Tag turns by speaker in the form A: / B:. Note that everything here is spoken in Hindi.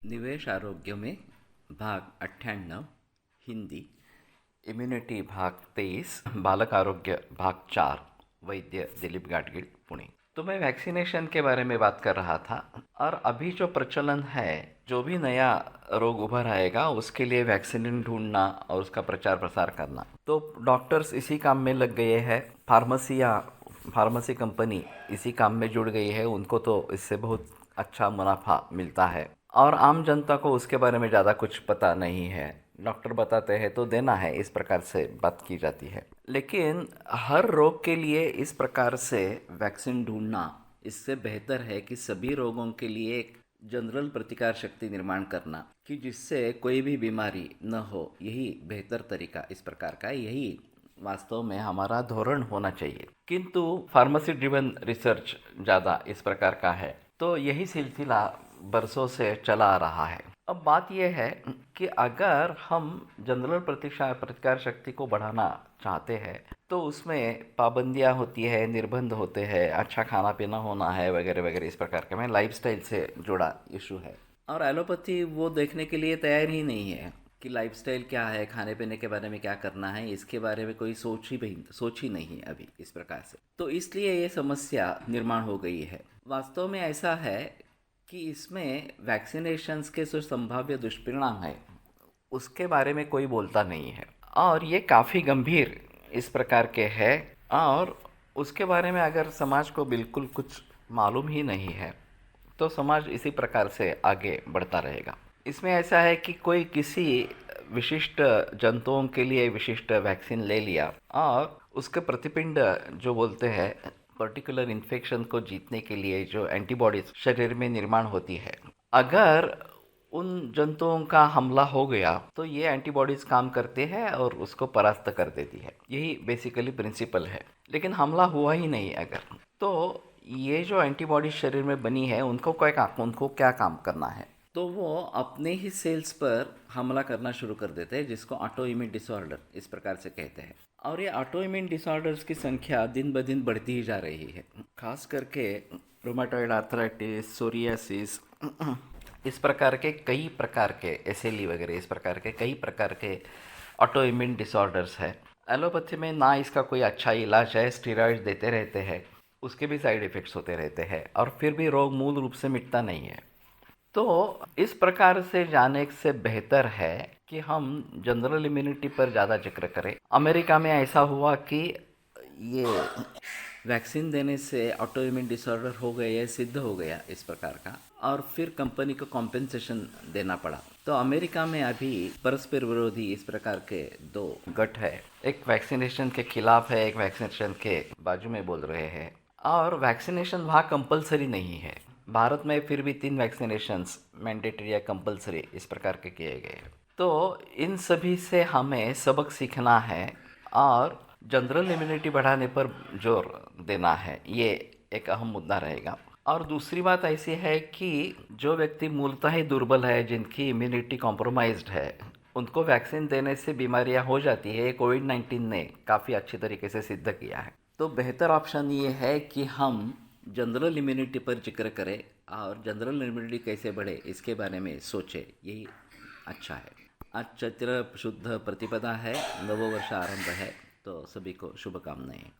A: निवेश आरोग्य में भाग 98 हिंदी इम्युनिटी भाग 23 बालक आरोग्य भाग 4 वैद्य दिलीप गाडगीळ पुणे। तो मैं वैक्सीनेशन के बारे में बात कर रहा था और अभी जो प्रचलन है, जो भी नया रोग उभर आएगा उसके लिए वैक्सीन ढूंढना और उसका प्रचार प्रसार करना, तो डॉक्टर्स इसी काम में लग गए हैं। फार्मेसी कंपनी इसी काम में जुड़ गई है। उनको तो इससे बहुत अच्छा मुनाफा मिलता है और आम जनता को उसके बारे में ज़्यादा कुछ पता नहीं है। डॉक्टर बताते हैं तो देना है, इस प्रकार से बात की जाती है। लेकिन हर रोग के लिए इस प्रकार से वैक्सीन ढूंढना इससे बेहतर है कि सभी रोगों के लिए एक जनरल प्रतिकार शक्ति निर्माण करना, कि जिससे कोई भी बीमारी न हो। यही बेहतर तरीका इस प्रकार का, यही वास्तव में हमारा धोरण होना चाहिए। किंतु फार्मेसी ड्रिवन रिसर्च ज़्यादा इस प्रकार का है, तो यही सिलसिला बरसों से चला आ रहा है। अब बात यह है कि अगर हम जनरल प्रतिकार शक्ति को बढ़ाना चाहते हैं तो उसमें पाबंदियां होती है, निर्बंध होते हैं, अच्छा खाना पीना होना है वगैरह वगैरह। इस प्रकार का मैं लाइफस्टाइल से जुड़ा इशू है और एलोपैथी वो देखने के लिए तैयार ही नहीं है कि लाइफस्टाइल क्या है, खाने पीने के बारे में क्या करना है, इसके बारे में कोई सोच ही नहीं है अभी इस प्रकार से। तो इसलिए ये समस्या निर्माण हो गई है। वास्तव में ऐसा है कि इसमें वैक्सीनेशंस के जो संभाव्य दुष्परिणाम है उसके बारे में कोई बोलता नहीं है और ये काफ़ी गंभीर इस प्रकार के है और उसके बारे में अगर समाज को बिल्कुल कुछ मालूम ही नहीं है तो समाज इसी प्रकार से आगे बढ़ता रहेगा। इसमें ऐसा है कि कोई किसी विशिष्ट जंतुओं के लिए विशिष्ट वैक्सीन ले लिया और उसके प्रतिपिंड जो बोलते हैं पर्टिकुलर इन्फेक्शन को जीतने के लिए जो एंटीबॉडीज शरीर में निर्माण होती है, अगर उन जंतुओं का हमला हो गया तो ये एंटीबॉडीज काम करते हैं और उसको परास्त कर देती है। यही बेसिकली प्रिंसिपल है। लेकिन हमला हुआ ही नहीं अगर, तो ये जो एंटीबॉडीज शरीर में बनी है उनको क्या काम करना है, तो वो अपने ही सेल्स पर हमला करना शुरू कर देते हैं, जिसको ऑटो इम्यून डिसऑर्डर इस प्रकार से कहते हैं। और ये ऑटो इम्यून डिसऑर्डर्स की संख्या दिन ब दिन बढ़ती ही जा रही है। खास करके रूमेटॉइड आर्थराइटिस, सोरियासिस, इस प्रकार के कई प्रकार के एसएलई वगैरह, इस प्रकार के कई प्रकार के ऑटो इम्यून डिसऑर्डर्स है। एलोपैथी में ना इसका कोई अच्छा इलाज है, स्टेरॉइड देते रहते हैं, उसके भी साइड इफ़ेक्ट्स होते रहते हैं और फिर भी रोग मूल रूप से मिटता नहीं है। तो इस प्रकार से जाने से बेहतर है कि हम जनरल इम्यूनिटी पर ज़्यादा जिक्र करें। अमेरिका में ऐसा हुआ कि ये वैक्सीन देने से ऑटो इम्यून डिसऑर्डर हो गया, ये सिद्ध हो गया इस प्रकार का, और फिर कंपनी को कॉम्पेंसेशन देना पड़ा। तो अमेरिका में अभी परस्पर विरोधी इस प्रकार के दो गट है, एक वैक्सीनेशन के खिलाफ है, एक वैक्सीनेशन के बाजू में बोल रहे हैं। और वैक्सीनेशन वहाँ कंपलसरी नहीं है। भारत में फिर भी 3 वैक्सीनेशंस मैंडेटरी या कंपलसरी इस प्रकार के किए गए हैं। तो इन सभी से हमें सबक सीखना है और जनरल इम्यूनिटी बढ़ाने पर जोर देना है, ये एक अहम मुद्दा रहेगा। और दूसरी बात ऐसी है कि जो व्यक्ति मूलतः ही दुर्बल है, जिनकी इम्यूनिटी कॉम्प्रोमाइज्ड है, उनको वैक्सीन देने से बीमारियां हो जाती है। कोविड-19 ने काफ़ी अच्छी तरीके से सिद्ध किया है। तो बेहतर ऑप्शन ये है कि हम जनरल इम्यूनिटी पर जिक्र करें और जनरल इम्यूनिटी कैसे बढ़े इसके बारे में सोचें, यही अच्छा है। आज चैत्र शुद्ध प्रतिपदा है, नववर्ष आरंभ है, तो सभी को शुभकामनाएं।